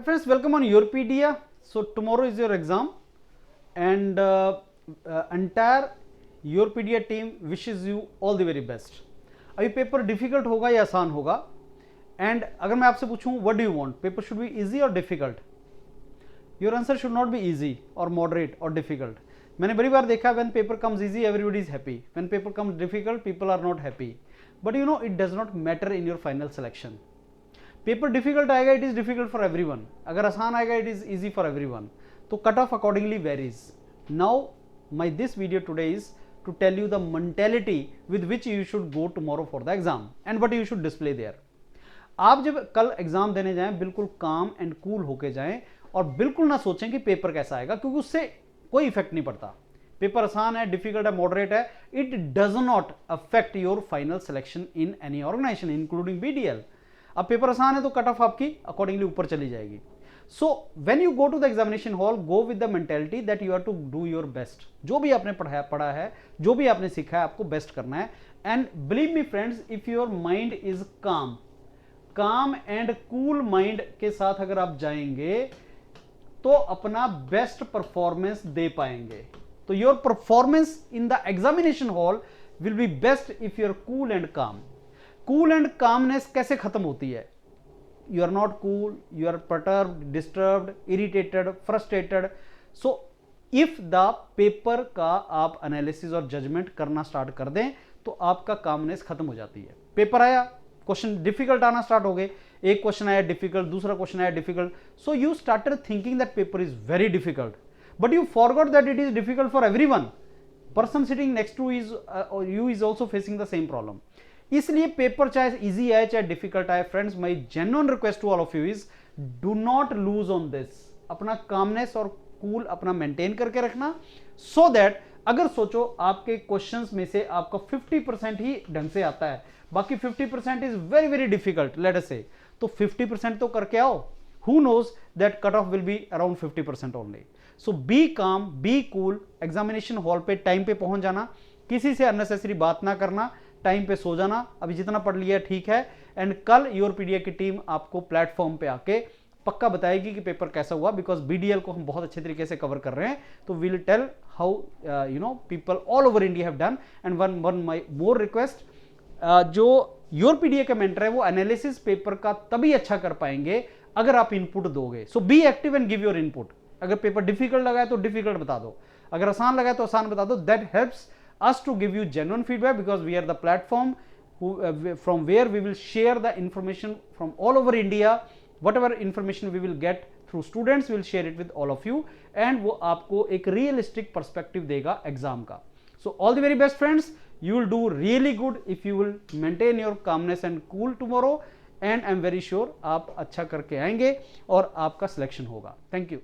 Hi friends, welcome on Yourpedia. So tomorrow is your exam and entire Yourpedia team wishes you all the very best. अभी paper difficult होगा या आसान होगा? And अगर मैं आपसे पूछूं what do you want, paper should be easy or difficult? Your answer should not be easy or moderate or difficult. मैंने बड़ी बार देखा when paper comes easy everybody is happy, when paper comes difficult people are not happy. But you know it does not matter in your final selection. Paper difficult आएगा, it is difficult for everyone. अगर आसान आएगा, it is easy for everyone. तो cut off accordingly varies. Now my this video today is to tell you the mentality with which you should go tomorrow for the exam and what you should display there. आप जब कल exam देने जाएं बिल्कुल काम and cool होके जाएं और बिल्कुल ना सोचें कि पेपर कैसा आएगा, क्योंकि उससे कोई इफेक्ट नहीं पड़ता. पेपर आसान है, डिफिकल्ट है, मॉडरेट है, it does not affect your final selection in any organization including BDL. अब पेपर आसान है तो कट ऑफ आपकी अकॉर्डिंगली ऊपर चली जाएगी. So when you go to the examination hall, go with the mentality that you have to do your best. जो भी आपने पढ़ा है, जो भी आपने सीखा है, आपको बेस्ट करना है. And believe me friends, if your mind is calm and cool mind के साथ अगर आप जाएंगे तो अपना बेस्ट परफॉर्मेंस दे पाएंगे. तो your performance in the examination hall will be best if you are cool and calm. Cool and calmness कैसे खत्म होती है? You are not cool, you are perturbed, disturbed, irritated, frustrated. So if the paper का आप analysis और judgement करना start कर दें तो आपका कामनेस खत्म हो जाती है. पेपर आया, क्वेश्चन डिफिकल्ट आना स्टार्ट हो गए. एक क्वेश्चन आया डिफिकल्ट, दूसरा क्वेश्चन आया difficult. So you started thinking that paper is very difficult, but you forgot that it is difficult for everyone. Person sitting next to is you is also facing the same problem. इसलिए paper चाहे easy आए चाहे difficult आए, friends my genuine request to all of you is do not lose on this. अपना calmness और cool अपना maintain करके रखना, सो दैट अगर सोचो आपके क्वेश्चंस में से आपका 50% ही ढंग से आता है, बाकी 50% is very very difficult let us say, तो 50% तो करके आओ. Who knows that cut off will be around 50% only. So be calm, be cool. Examination hall पे टाइम पे पहुंच जाना, किसी से अननेसेसरी बात ना करना, टाइम पे सो जाना. अभी जितना पढ़ लिया ठीक है. एंड कल योरपीडिया की टीम आपको प्लेटफॉर्म पे आके पक्का बताएगी कि पेपर कैसा हुआ, बिकॉज बीडीएल को हम बहुत अच्छे तरीके से कवर कर रहे हैं. तो will tell how you know people all over India have done. And one my more request, जो योरपीडिया का मेंटर है वो एनालिसिस पेपर का तभी अच्छा कर पाएंगे अगर आप इनपुट दोगे. So be active and give your input. अगर पेपर डिफिकल्ट लगा है तो डिफिकल्ट बता दो, अगर आसान लगा है तो आसान बता दो. That helps us to give you genuine feedback, because we are the platform from where we will share the information from all over India. Whatever information we will get through students, we will share it with all of you, and वो आपको एक realistic perspective देगा exam का. So all the very best friends, you will do really good if you will maintain your calmness and cool tomorrow, and I am very sure आप अच्छा करके आएंगे और आपका selection होगा. Thank you.